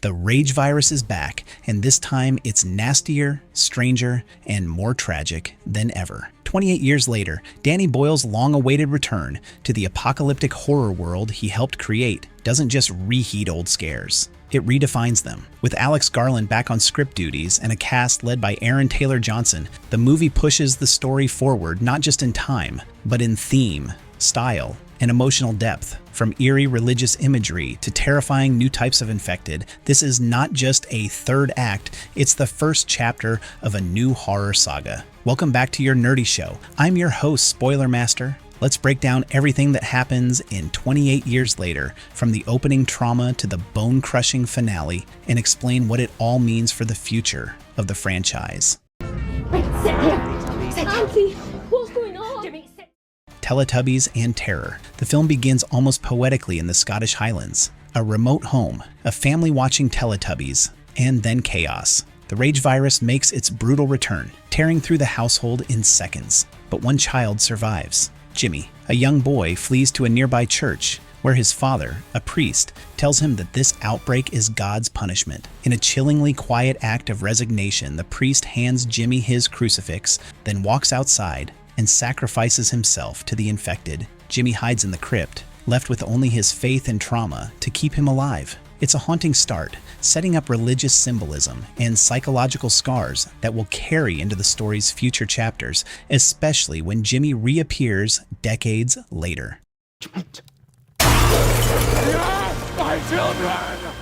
The rage virus is back, and this time it's nastier, stranger, and more tragic than ever. 28 years later, Danny Boyle's long-awaited return to the apocalyptic horror world he helped create doesn't just reheat old scares. It redefines them. With Alex Garland back on script duties and a cast led by Aaron Taylor Johnson, the movie pushes the story forward not just in time, but in theme, style, and emotional depth. From eerie religious imagery to terrifying new types of infected, this is not just a third act, it's the first chapter of a new horror saga. Welcome back to your nerdy show. I'm your host, Spoiler Master. Let's break down everything that happens in 28 years later, from the opening trauma to the bone-crushing finale, and explain what it all means for the future of the franchise. Wait, sit here. Auntie, what's going on? Jimmy, sit. Teletubbies and terror. The film begins almost poetically in the Scottish Highlands. A remote home, a family watching Teletubbies, and then chaos. The rage virus makes its brutal return, tearing through the household in seconds. But one child survives. Jimmy, a young boy, flees to a nearby church where his father, a priest, tells him that this outbreak is God's punishment. In a chillingly quiet act of resignation, the priest hands Jimmy his crucifix, then walks outside and sacrifices himself to the infected. Jimmy hides in the crypt, left with only his faith and trauma to keep him alive. It's a haunting start, setting up religious symbolism and psychological scars that will carry into the story's future chapters, especially when Jimmy reappears decades later. My children!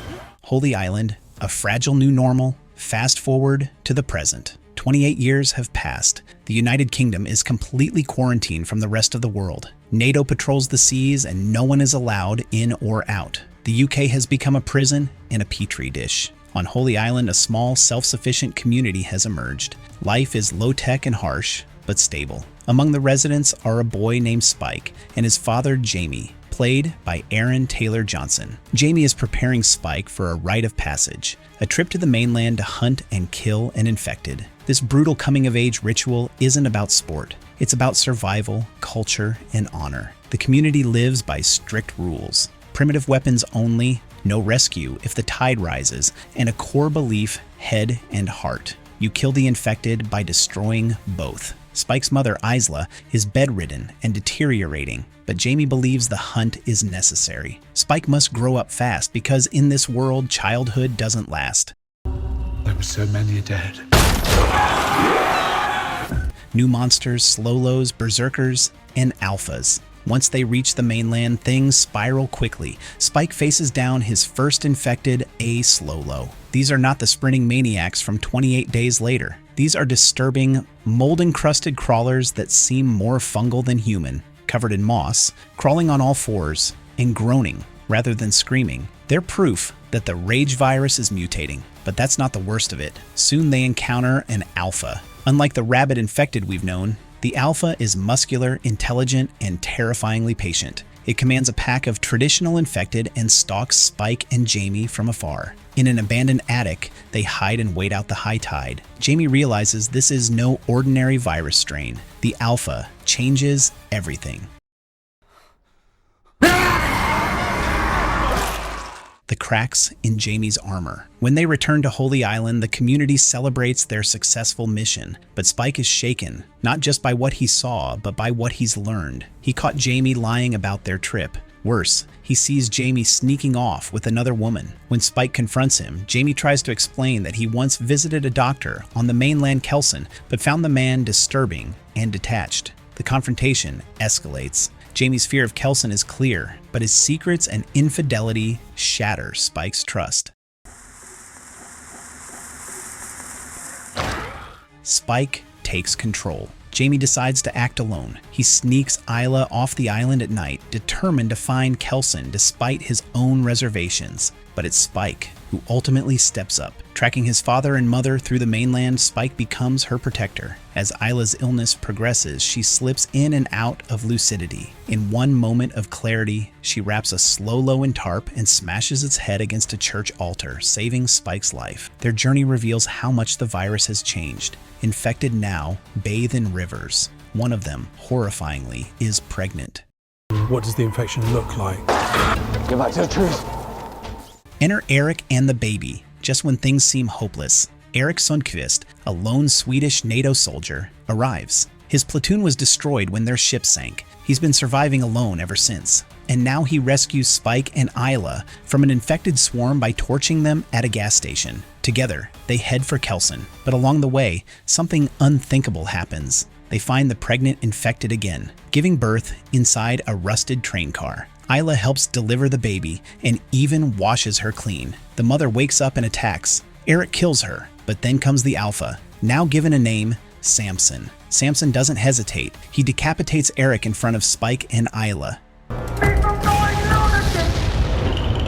Holy Island, a fragile new normal. Fast forward to the present. 28 years have passed. The United Kingdom is completely quarantined from the rest of the world. NATO patrols the seas and no one is allowed in or out. The UK has become a prison and a petri dish. On Holy Island, a small, self-sufficient community has emerged. Life is low-tech and harsh, but stable. Among the residents are a boy named Spike and his father, Jaime, played by Aaron Taylor Johnson. Jaime is preparing Spike for a rite of passage, a trip to the mainland to hunt and kill an infected. This brutal coming-of-age ritual isn't about sport. It's about survival, culture, and honor. The community lives by strict rules. Primitive weapons only, no rescue if the tide rises, and a core belief, head and heart. You kill the infected by destroying both. Spike's mother, Isla, is bedridden and deteriorating, but Jaime believes the hunt is necessary. Spike must grow up fast because in this world, childhood doesn't last. There were so many dead. New monsters, Slow-Los, Berserkers, and Alphas. Once they reach the mainland, things spiral quickly. Spike faces down his first infected, a Slow-Lo. These are not the sprinting maniacs from 28 Days Later. These are disturbing, mold-encrusted crawlers that seem more fungal than human, covered in moss, crawling on all fours, and groaning rather than screaming. They're proof that the rage virus is mutating. But that's not the worst of it. Soon they encounter an alpha. Unlike the rabid infected we've known, the alpha is muscular, intelligent, and terrifyingly patient. It commands a pack of traditional infected and stalks Spike and Jaime from afar. In an abandoned attic, they hide and wait out the high tide. Jaime realizes this is no ordinary virus strain. The alpha changes everything. The cracks in Jaime's armor. When they return to Holy Island, the community celebrates their successful mission. But Spike is shaken, not just by what he saw, but by what he's learned. He caught Jaime lying about their trip. Worse, he sees Jaime sneaking off with another woman. When Spike confronts him, Jaime tries to explain that he once visited a doctor on the mainland Kelson, but found the man disturbing and detached. The confrontation escalates. Jaime's fear of Kelson is clear, but his secrets and infidelity shatter Spike's trust. Spike takes control. Jaime decides to act alone. He sneaks Isla off the island at night, determined to find Kelson despite his own reservations. But it's Spike who ultimately steps up. Tracking his father and mother through the mainland, Spike becomes her protector. As Isla's illness progresses, she slips in and out of lucidity. In one moment of clarity, she wraps a Slow-Lo in tarp and smashes its head against a church altar, saving Spike's life. Their journey reveals how much the virus has changed. Infected now bathe in rivers. One of them, horrifyingly, is pregnant. What does the infection look like? Get back to the truth. Enter Erik and the baby, just when things seem hopeless. Erik Sundqvist, a lone Swedish NATO soldier, arrives. His platoon was destroyed when their ship sank. He's been surviving alone ever since. And now he rescues Spike and Isla from an infected swarm by torching them at a gas station. Together, they head for Kelson, but along the way, something unthinkable happens. They find the pregnant infected again, giving birth inside a rusted train car. Isla helps deliver the baby and even washes her clean. The mother wakes up and attacks. Erik kills her, but then comes the Alpha, now given a name, Samson. Samson doesn't hesitate. He decapitates Erik in front of Spike and Isla.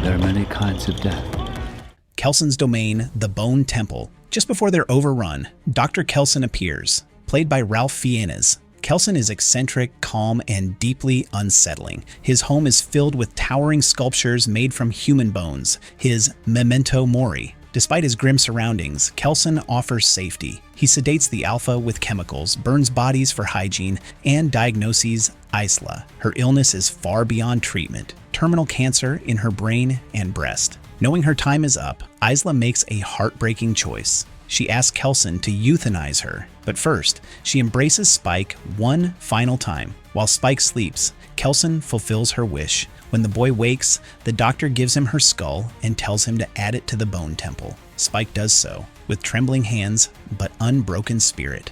There are many kinds of death. Kelson's domain, the Bone Temple. Just before they're overrun, Dr. Kelson appears, played by Ralph Fiennes. Kelson is eccentric, calm, and deeply unsettling. His home is filled with towering sculptures made from human bones, his memento mori. Despite his grim surroundings, Kelson offers safety. He sedates the Alpha with chemicals, burns bodies for hygiene, and diagnoses Isla. Her illness is far beyond treatment. Terminal cancer in her brain and breast. Knowing her time is up, Isla makes a heartbreaking choice. She asks Kelson to euthanize her, but first, she embraces Spike one final time. While Spike sleeps, Kelson fulfills her wish. When the boy wakes, the doctor gives him her skull and tells him to add it to the Bone Temple. Spike does so, with trembling hands but unbroken spirit.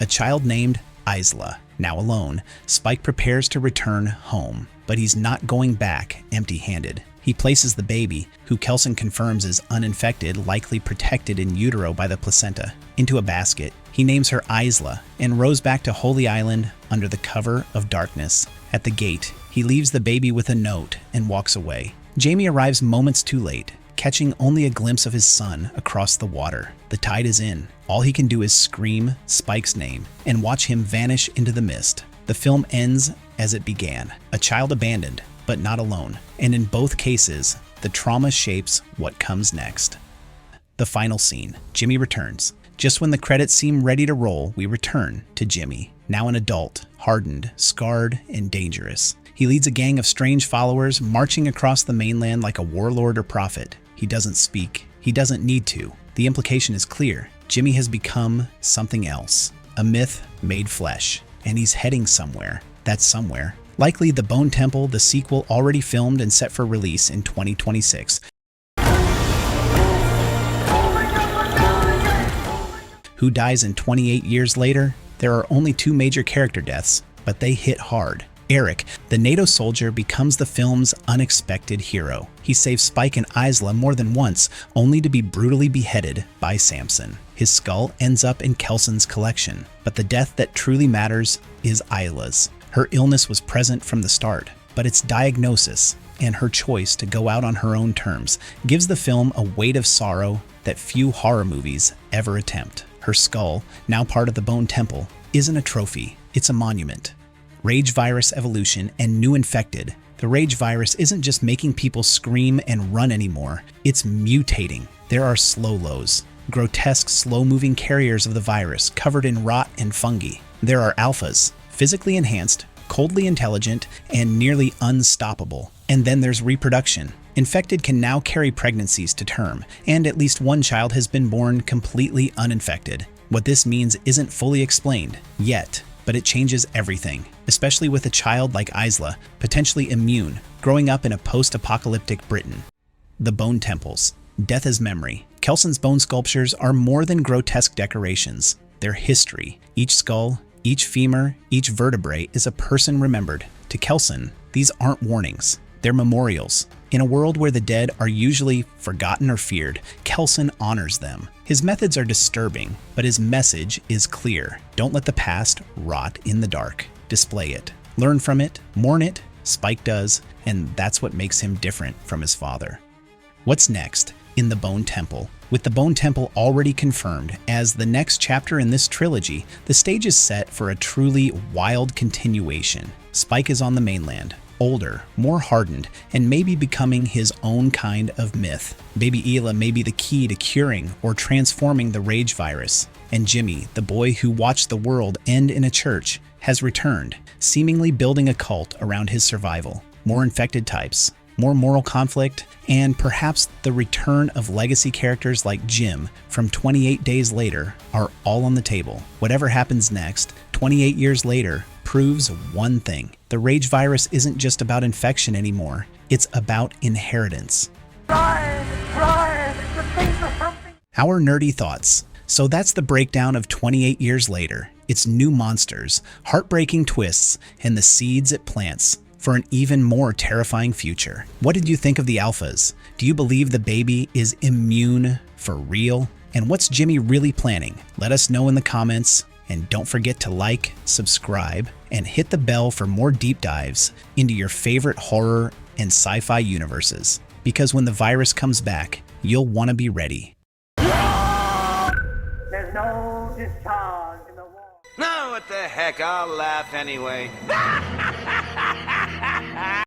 A child named Isla. Now alone, Spike prepares to return home, but he's not going back empty-handed. He places the baby, who Kelson confirms is uninfected, likely protected in utero by the placenta, into a basket. He names her Isla and rows back to Holy Island under the cover of darkness. At the gate, he leaves the baby with a note and walks away. Jaime arrives moments too late, catching only a glimpse of his son across the water. The tide is in. All he can do is scream Spike's name and watch him vanish into the mist. The film ends as it began, a child abandoned, but not alone. And in both cases, the trauma shapes what comes next. The final scene. Jaime returns. Just when the credits seem ready to roll, we return to Jaime, now an adult, hardened, scarred, and dangerous. He leads a gang of strange followers marching across the mainland like a warlord or prophet. He doesn't speak. He doesn't need to. The implication is clear. Jaime has become something else, a myth made flesh, and he's heading somewhere. That's somewhere. Likely the Bone Temple, the sequel already filmed and set for release in 2026. Who dies in 28 years later? There are only two major character deaths, but they hit hard. Erik, the NATO soldier, becomes the film's unexpected hero. He saves Spike and Isla more than once, only to be brutally beheaded by Samson. His skull ends up in Kelson's collection, but the death that truly matters is Isla's. Her illness was present from the start, but its diagnosis and her choice to go out on her own terms gives the film a weight of sorrow that few horror movies ever attempt. Her skull, now part of the Bone Temple, isn't a trophy, it's a monument. Rage virus evolution and new infected. The rage virus isn't just making people scream and run anymore, it's mutating. There are slow lows, grotesque slow-moving carriers of the virus covered in rot and fungi. There are alphas, physically enhanced, coldly intelligent, and nearly unstoppable. And then there's reproduction. Infected can now carry pregnancies to term, and at least one child has been born completely uninfected. What this means isn't fully explained yet, but it changes everything, especially with a child like Isla, potentially immune, growing up in a post-apocalyptic Britain. The Bone Temples. Death as memory. Kelson's bone sculptures are more than grotesque decorations. They're history. Each skull, each femur, each vertebrae is a person remembered. To Kelson, these aren't warnings. They're memorials. In a world where the dead are usually forgotten or feared, Kelson honors them. His methods are disturbing, but his message is clear. Don't let the past rot in the dark. Display it. Learn from it. Mourn it. Spike does, and that's what makes him different from his father. What's next in the Bone Temple? With the Bone Temple already confirmed as the next chapter in this trilogy, the stage is set for a truly wild continuation. Spike is on the mainland, older, more hardened, and maybe becoming his own kind of myth. Baby Isla may be the key to curing or transforming the rage virus. And Jaime, the boy who watched the world end in a church, has returned, seemingly building a cult around his survival. More infected types, more moral conflict, and perhaps the return of legacy characters like Jim from 28 Days Later are all on the table. Whatever happens next, 28 years later proves one thing. The rage virus isn't just about infection anymore. It's about inheritance. Our nerdy thoughts. So that's the breakdown of 28 years later. Its new monsters, heartbreaking twists, and the seeds it plants for an even more terrifying future. What did you think of the alphas? Do you believe the baby is immune for real? And what's Jimmy really planning? Let us know in the comments. And don't forget to like, subscribe, and hit the bell for more deep dives into your favorite horror and sci-fi universes. Because when the virus comes back, you'll want to be ready. There's no discharge in the wall. No, what the heck, I'll laugh anyway.